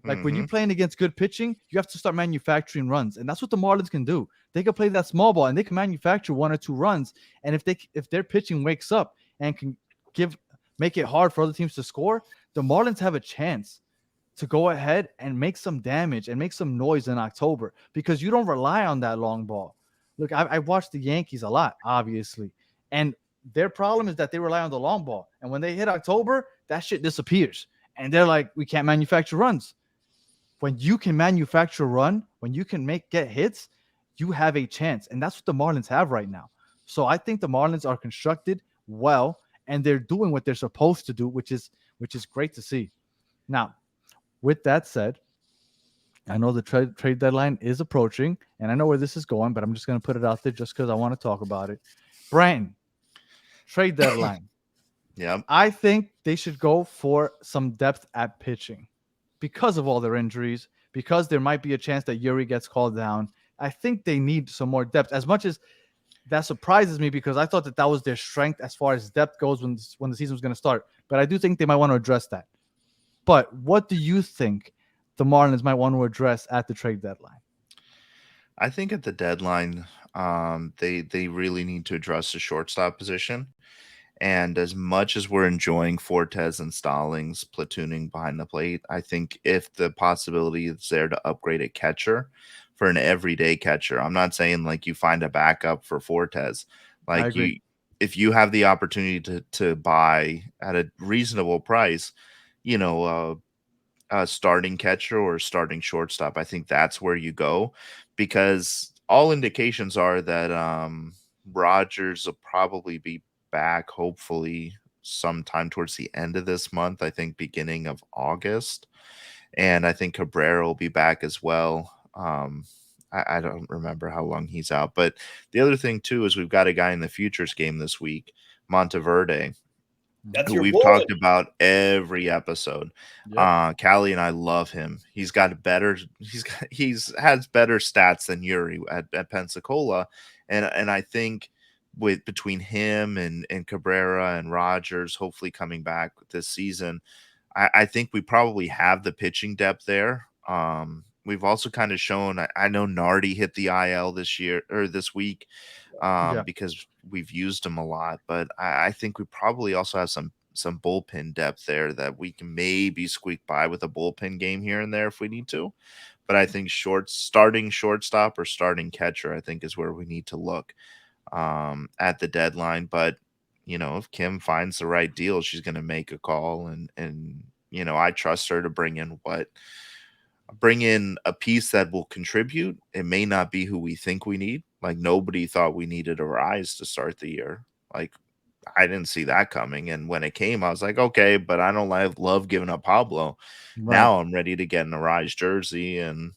Like when you're playing against good pitching, you have to start manufacturing runs, and that's what the Marlins can do. They can play that small ball, and they can manufacture 1 or 2 runs. And if their pitching wakes up and can make it hard for other teams to score, the Marlins have a chance to go ahead and make some damage and make some noise in October because you don't rely on that long ball. Look, I watched the Yankees a lot, obviously, and their problem is that they rely on the long ball. And when they hit October, that shit disappears. And they're like, we can't manufacture runs. When you can manufacture a run, when you can get hits, you have a chance. And that's what the Marlins have right now. So I think the Marlins are constructed well, and they're doing what they're supposed to do, which is great to see. Now, with that said, I know the trade deadline is approaching, and I know where this is going, but I'm just going to put it out there just because I want to talk about it. Brandon, trade deadline. Yeah. I think they should go for some depth at pitching because of all their injuries, because there might be a chance that Yuri gets called down. I think they need some more depth. As much as that surprises me because I thought that was their strength as far as depth goes when the season was going to start. But I do think they might want to address that. But what do you think the Marlins might want to address at the trade deadline? I think at the deadline, they really need to address the shortstop position. And as much as we're enjoying Fortes and Stallings platooning behind the plate, I think if the possibility is there to upgrade a catcher for an everyday catcher, I'm not saying like you find a backup for Fortes. Like if you have the opportunity to buy at a reasonable price, a starting catcher or starting shortstop, I think that's where you go, because all indications are that Rogers will probably be back hopefully sometime towards the end of this month, I think beginning of August, and I think Cabrera will be back as well. I don't remember how long he's out, but the other thing too is we've got a guy in the futures game this week, Monteverde, That's who your we've boy. talked about every episode. Yep. Callie and I love him. He's has better stats than Yuri at Pensacola, and I think between him and Cabrera and Rogers hopefully coming back this season, I think we probably have the pitching depth there. We've also kind of shown, I know Nardi hit the IL this week because we've used him a lot, but I think we probably also have some bullpen depth there that we can maybe squeak by with a bullpen game here and there if we need to. But I think starting shortstop or starting catcher, I think is where we need to look at the deadline. But if Kim finds the right deal, she's going to make a call, and I trust her to bring in a piece that will contribute. It may not be who we think we need. Like, nobody thought we needed a rise to start the year. Like, I didn't see that coming. And when it came, I was like, okay, but I don't love giving up Pablo. Right. Now I'm ready to get in a Rise jersey and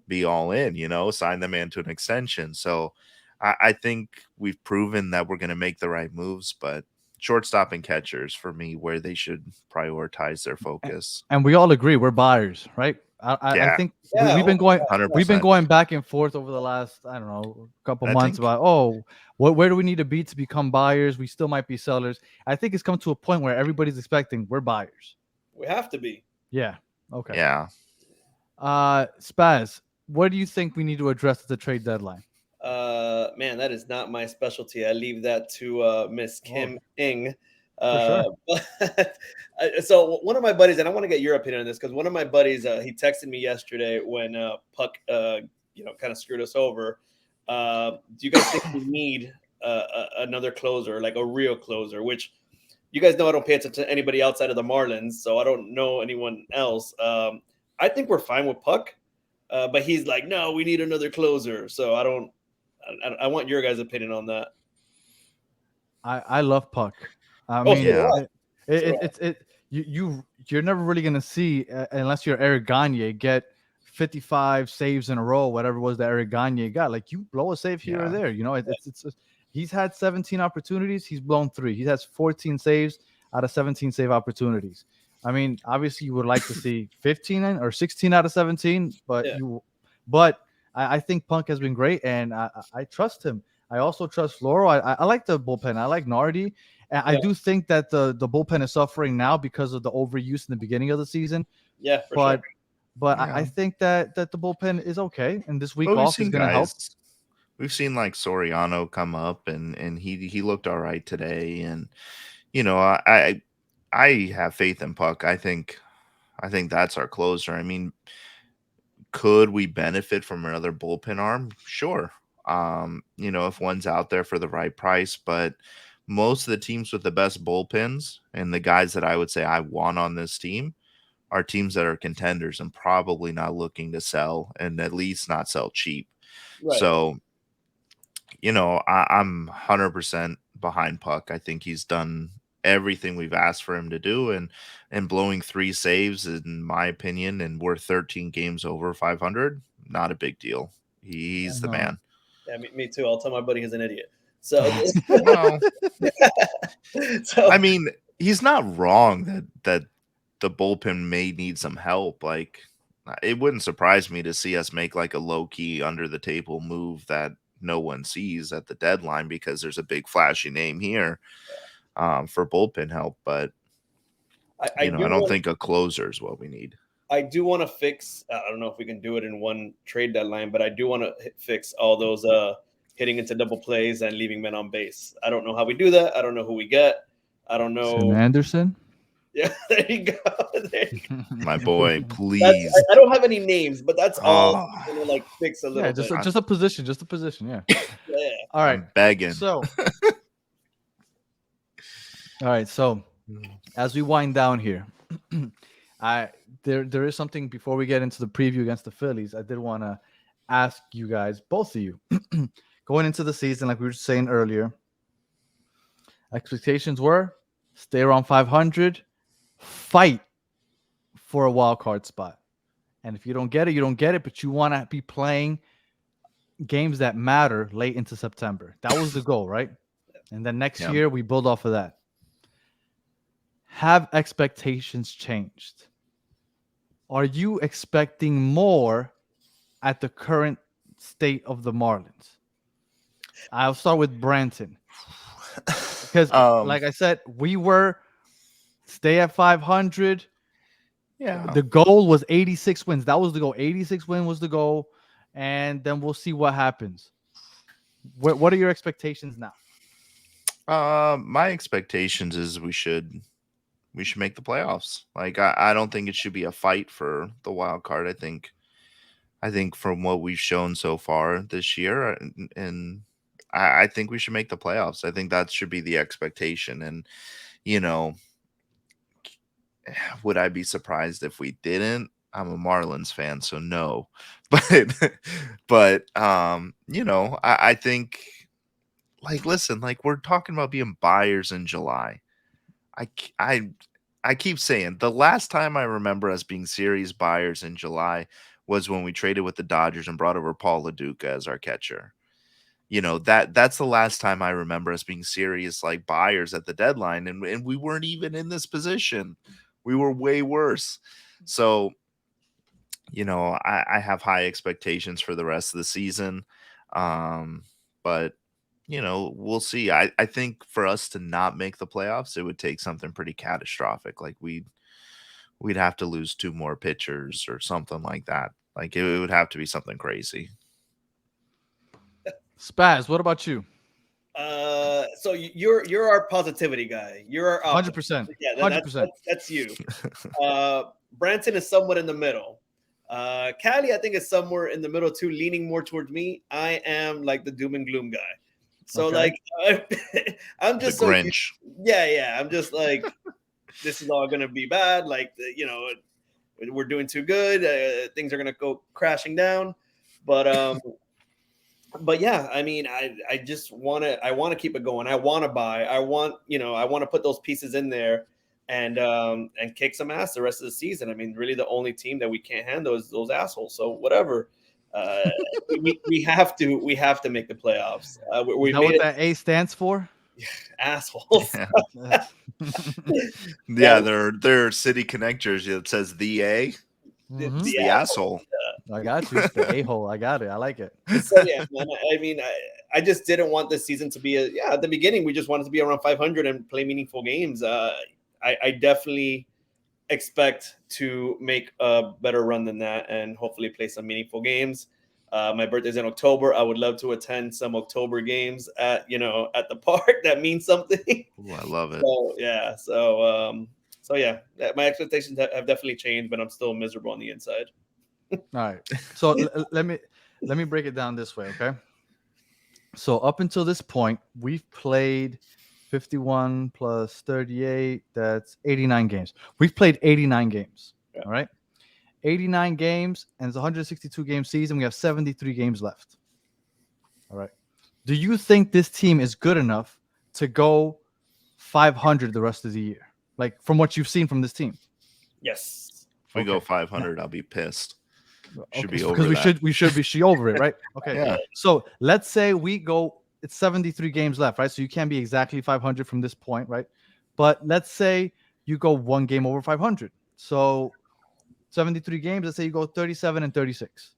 be all in, sign the man to an extension. So I think we've proven that we're going to make the right moves, but shortstop and catchers for me where they should prioritize their focus. And we all agree we're buyers, right? I think we've been going 100%. We've been going back and forth over the last, I don't know, couple months about where do we need to be to become buyers? We still might be sellers. I think it's come to a point where everybody's expecting we're buyers. We have to be. Yeah. Okay. Yeah. Spaz, what do you think we need to address at the trade deadline? Man, that is not my specialty. I leave that to Miss Kim Ng. For sure. So one of my buddies, and I want to get your opinion on this, because one of my buddies, he texted me yesterday when Puck, kind of screwed us over. Do you guys think we need another closer, like a real closer, which you guys know I don't pay attention to anybody outside of the Marlins, so I don't know anyone else. I think we're fine with Puck, but he's like, no, we need another closer. So I want your guys' opinion on that. I love Puck. I Oh, mean, so do I. you're never really gonna see unless you're Eric Gagne get 55 saves in a row, whatever it was that Eric Gagne got. Like you blow a save here or Yeah. there, it's he's had 17 opportunities, he's blown 3. He has 14 saves out of 17 save opportunities. I mean, obviously you would like to see 15 or 16 out of 17, but Yeah. I think Punk has been great, and I trust him. I also trust Floro. I like the bullpen. I like Nardi. And I Yeah. do think that the bullpen is suffering now because of the overuse in the beginning of the season. Yeah, for But sure. but Yeah. I think that the bullpen is okay, and this week But we've off is seen going to help. guys. We've seen like Soriano come up, and he looked all right today. And I have faith in Puck. I think that's our closer. I mean, could we benefit from another bullpen arm? Sure. If one's out there for the right price, but most of the teams with the best bullpens and the guys that I would say I want on this team are teams that are contenders and probably not looking to sell, and at least not sell cheap. Right. So, I'm 100% behind Puck. I think he's done everything we've asked for him to do, and blowing 3 saves, in my opinion, and we're 13 games over 500, not a big deal. He's the No. man. Yeah, me too. I'll tell my buddy he's an idiot. So, Well, so I mean, he's not wrong that the bullpen may need some help. Like, it wouldn't surprise me to see us make like a low key under the table move that no one sees at the deadline because there's a big flashy name here for bullpen help. But I don't think a closer is what we need. I do want to fix. I don't know if we can do it in one trade deadline, but I do want to fix all those hitting into double plays and leaving men on base. I don't know how we do that. I don't know who we get. I don't know. Tim Anderson. Yeah, there you go. There you go. My boy, please. I don't have any names, but that's all. Oh. I'm gonna like fix a little Yeah, bit. just a position, Yeah. Yeah. All right. I'm begging. So, all right. So, as we wind down here, there is something before we get into the preview against the Phillies. I did want to ask you guys, both of you, going into the season, like we were saying earlier, expectations were stay around 500, fight for a wild card spot, and if you don't get it, you don't get it. But you want to be playing games that matter late into September. That was the goal, right? And then next year we build off of that. Have expectations changed? Are you expecting more at the current state of the Marlins? I'll start with Branton. Because, like I said, we were stay at 500. Yeah. The goal was 86 wins. That was the goal. 86 win was the goal. And then we'll see what happens. What are your expectations now? My expectations is we should make the playoffs. Like I don't think it should be a fight for the wild card. I think from what we've shown so far this year, and I think we should make the playoffs. I think that should be the expectation. And would I be surprised if we didn't? I'm a Marlins fan, so no. But I think, like, listen, like, we're talking about being buyers in July. I keep saying the last time I remember us being serious buyers in July was when we traded with the Dodgers and brought over Paul LaDuca as our catcher. That's the last time I remember us being serious like buyers at the deadline, and we weren't even in this position. We were way worse. So, I have high expectations for the rest of the season. But we'll see. I think for us to not make the playoffs, it would take something pretty catastrophic. Like we'd have to lose 2 more pitchers or something like that. Like it would have to be something crazy. Spaz, what about you? So you're our positivity guy. You're our 100%. Yeah, 100%. That's you. Branson is somewhat in the middle. Cali, I think, is somewhere in the middle too, leaning more towards me. I am like the doom and gloom guy. So Okay. like, I'm The just so Grinch. yeah. I'm just like, this is all gonna be bad. Like, we're doing too good. Things are gonna go crashing down. But yeah, I mean, I just I want to keep it going. I want to buy. I want to put those pieces in there and kick some ass the rest of the season. I mean, really, the only team that we can't handle is those assholes. So whatever. Uh, we have to make the playoffs. Is We that made what it, that A stands for? assholes. Yeah, Yeah, they're city connectors. It says the A. Mhm. It's the the asshole. asshole. I got you. The a-hole. I got it. I like it. So yeah, man. I mean, I just didn't want this season to be at the beginning. We just wanted to be around 500 and play meaningful games. I definitely expect to make a better run than that and hopefully play some meaningful games. My birthday's in October. I would love to attend some October games at the park. That means something. Ooh, I love it. So yeah, so yeah, my expectations have definitely changed, but I'm still miserable on the inside. All right. So let me break it down this way, okay? So up until this point, we've played 51 plus 38. That's 89 games. We've played 89 games. Yeah. All right. 89 games, and it's a 162 game season. We have 73 games left. All right. Do you think this team is good enough to go 500 the rest of the year? Like from what you've seen from this team? Yes. If we go Okay. 500, I'll be pissed. Should be because over we that. should be over it, right? Okay. Yeah. So let's say we go. It's 73 games left, right? So you can't be exactly 500 from this point, right? But let's say you go one game over 500. So 73 games. Let's say you go 37 and 36.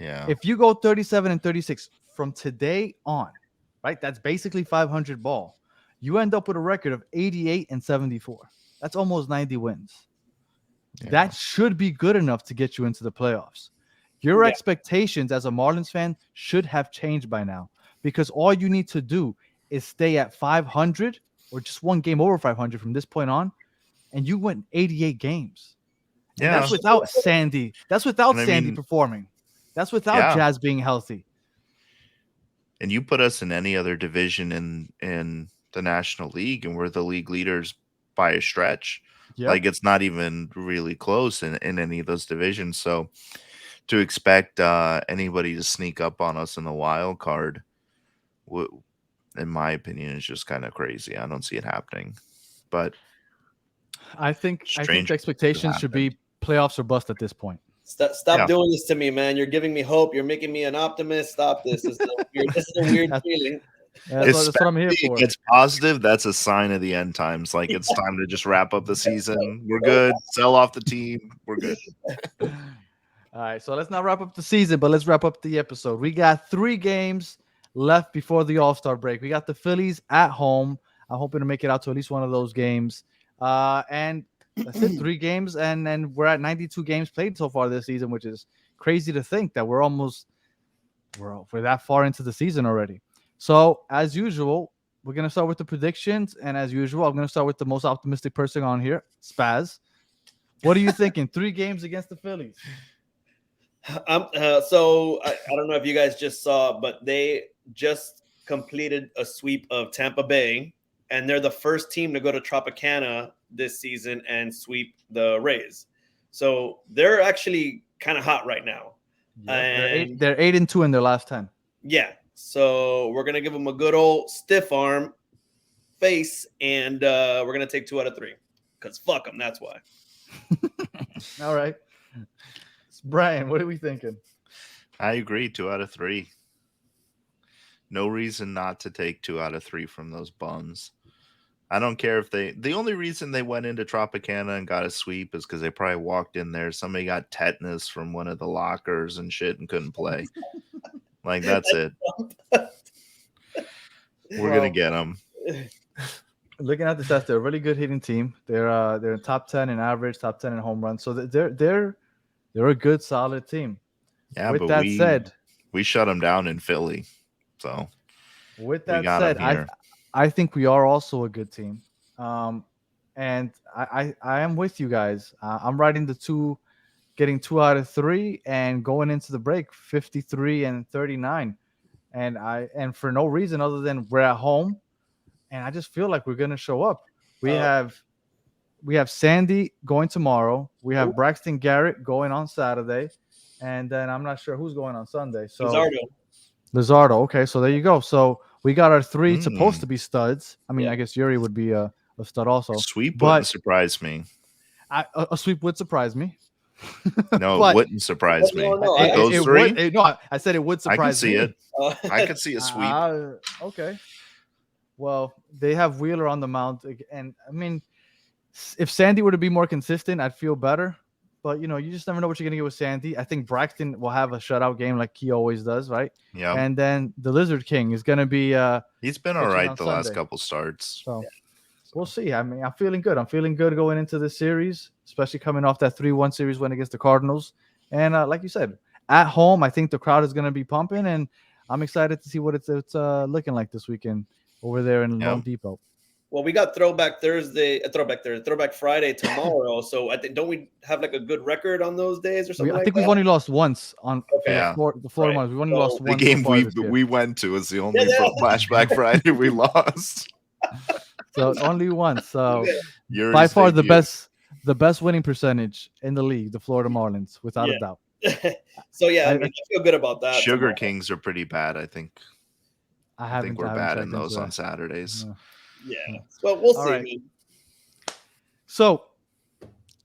Yeah. If you go 37 and 36 from today on, right? That's basically 500 ball. You end up with a record of 88 and 74. That's almost 90 wins. Yeah. That should be good enough to get you into the playoffs. Your Yeah. expectations as a Marlins fan should have changed by now, because all you need to do is stay at 500 or just one game over 500 from this point on, and you win 88 games. And Yeah. that's without Sandy. That's without And I Sandy mean- performing. That's without Yeah. Jazz being healthy. And you put us in any other division in the National League, and we're the league leaders by a stretch. Yep. Like, it's not even really close in any of those divisions. So to expect anybody to sneak up on us in the wild card, in my opinion, is just kind of crazy. I don't see it happening. But I think Strange the expectations should be playoffs or bust at this point. Stop Yeah. doing this to me, man. You're giving me hope. You're making me an optimist. Stop this. This is a weird feeling. That's what I'm here Especially for. if it's positive, that's a sign of the end times. Like, it's time to just wrap up the season. We're good. Sell off the team. We're good. All right, so let's not wrap up the season, but let's wrap up the episode. We got 3 games left before the All-Star break. We got the Phillies at home. I'm hoping to make it out to at least one of those games. And that's it, 3 games, and we're at 92 games played so far this season, which is crazy to think that we're that far into the season already. So as usual, we're gonna start with the predictions, and as usual, I'm gonna start with the most optimistic person on here, Spaz. What are you thinking? 3 games against the Phillies. So I don't know if you guys just saw, but they just completed a sweep of Tampa Bay, and they're the first team to go to Tropicana this season and sweep the Rays. So they're actually kind of hot right now. And They're 8-2 in their last 10. yeah, so we're gonna give them a good old stiff arm face, and we're gonna take 2 out of 3 because fuck them. That's why. All right, Brian, what are we thinking? I agree. 2 out of 3. No reason not to take 2 out of 3 from those bums. I don't care if the only reason they went into Tropicana and got a sweep is because they probably walked in there. Somebody got tetanus from one of the lockers and shit and couldn't play. Like, that's it. We're going to get them. Looking at the stats, they're a really good hitting team. They're top 10 in average, top 10 in home runs. So they're a good, solid team. Yeah, With but that said, we shut them down in Philly. So with we that got said, 'em here. I think we are also a good team. And I am with you guys. I'm riding getting 2 out of 3 and going into the break 53 and 39. and for no reason other than we're at home, and I just feel like we're gonna show up. We have Sandy going tomorrow. We have Braxton Garrett going on Saturday, and then I'm not sure who's going on Sunday. So Lizardo. Okay, so there you go. So we got our three supposed to be studs. I mean, I guess Yuri would be a stud also. Sweep but wouldn't surprise me. A sweep would surprise me. No, But it wouldn't surprise me. It Those three, would, no, I said it would I can surprise see me. it. I could see a sweep. Okay. Well, they have Wheeler on the mound, and I mean, if Sandy were to be more consistent, I'd feel better. But you just never know what you're gonna get with Sandy. I think Braxton will have a shutout game like he always does, right? Yeah. And then the Lizard King is gonna be. He's been all right the last Sunday. couple starts. So we'll see. I mean, I'm feeling good. I'm feeling good going into this series, especially coming off that 3-1 series win against the Cardinals. And like you said, at home, I think the crowd is gonna be pumping, and I'm excited to see what it's looking like this weekend over there in Lone Depot. Well, we got Throwback Friday tomorrow. So I think, don't we have like a good record on those days or something? I think we've only lost once on the Florida Marlins. We've only lost The one game so far we went to is the only Flashback Friday we lost. So only once. So Yuri's by far the debut. best winning percentage in the league, the Florida Marlins, without a doubt. So I feel good about that. Sugar tomorrow. Kings are pretty bad, I think. I think we're bad in those on Saturdays. Yeah. Well, we'll see. Right. So,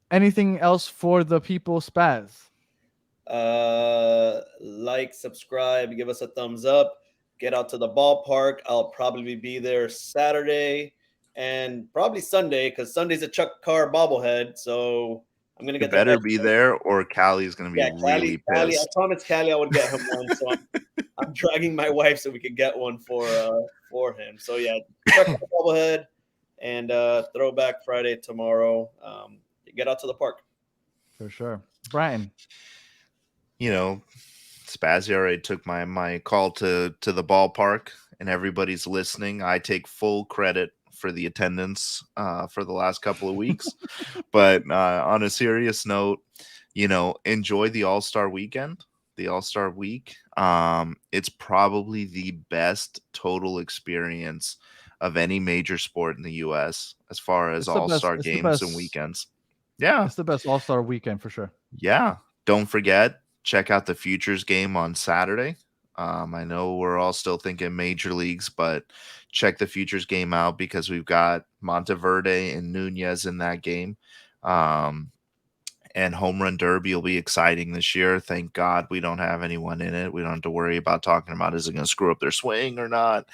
anything else for the people, Spaz? Like, subscribe, give us a thumbs up, get out to the ballpark. I'll probably be there Saturday and probably Sunday because Sunday's a Chuck Carr bobblehead. So I'm gonna get. You better be there, or Callie's gonna be really pissed. I promised Callie I would get him one, so I'm dragging my wife so we could get one for him. So Chuck Carr bobblehead and Throwback Friday tomorrow. Get out to the park for sure, Brian. Spazzy already took my call to the ballpark, and everybody's listening. I take full credit for the attendance for the last couple of weeks. But on a serious note, enjoy the All-Star weekend, the All-Star week. It's probably the best total experience of any major sport in the U.S. as far as All-Star games and weekends. Yeah. It's the best All-Star weekend for sure. Yeah. Don't forget, check out the Futures game on Saturday. I know we're all still thinking major leagues, but check the Futures game out because we've got Monteverde and Nunez in that game. And Home Run Derby will be exciting this year. Thank God we don't have anyone in it. We don't have to worry about talking about is it going to screw up their swing or not.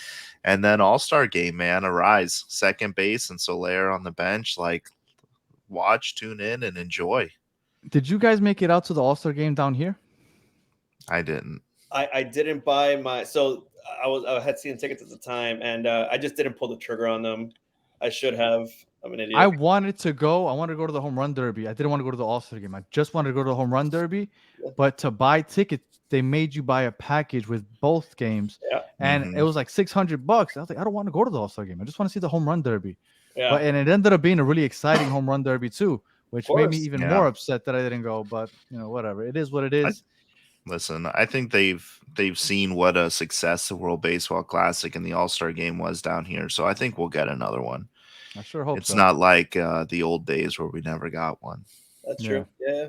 And then All-Star game, man, Arise, second base, and Soler on the bench. Like, watch, tune in, and enjoy. Did you guys make it out to the All-Star game down here? I didn't. I didn't buy my. So I had seen tickets at the time, and I just didn't pull the trigger on them. I should have. I'm an idiot. I wanted to go. I wanted to go to the Home Run Derby. I didn't want to go to the All-Star game. I just wanted to go to the Home Run Derby. But to buy tickets, they made you buy a package with both games. Yeah. And it was like $600. I was like, I don't want to go to the All-Star game. I just want to see the Home Run Derby. Yeah. And it ended up being a really exciting Home Run Derby too, which made me even more upset that I didn't go. But whatever. It is what it is. Listen, I think they've seen what a success the World Baseball Classic and the All-Star game was down here. So I think we'll get another one. I sure hope it's not like the old days where we never got one. That's true. Yeah.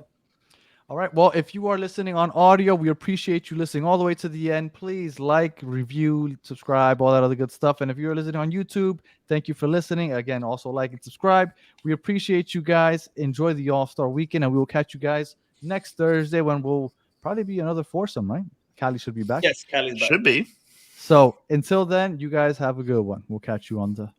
All right. Well, if you are listening on audio, we appreciate you listening all the way to the end. Please like, review, subscribe, all that other good stuff. And if you're listening on YouTube, thank you for listening. Again, also like and subscribe. We appreciate you guys. Enjoy the All-Star weekend, and we will catch you guys next Thursday when we'll probably be another foursome, right? Callie should be back. Yes, Callie's back. Should be. So until then, you guys have a good one. We'll catch you on the